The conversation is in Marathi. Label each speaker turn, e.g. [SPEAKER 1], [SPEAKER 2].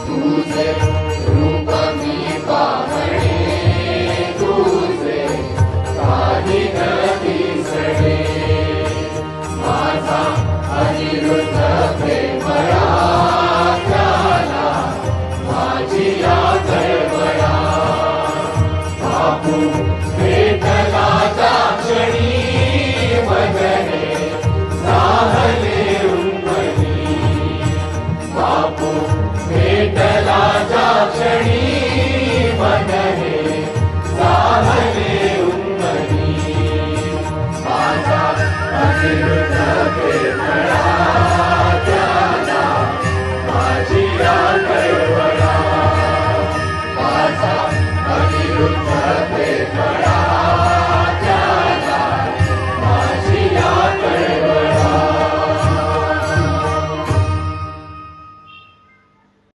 [SPEAKER 1] तुझे रूप मी पाहणे, तुझे काही न दिसणे. माझा अनिरुद्ध प्रेमळा, त्याला माझी या तळमळा. बापू भेटला त्या क्षणी, वदने साहले उन्मनी. बापू भेटला त्या क्षणी,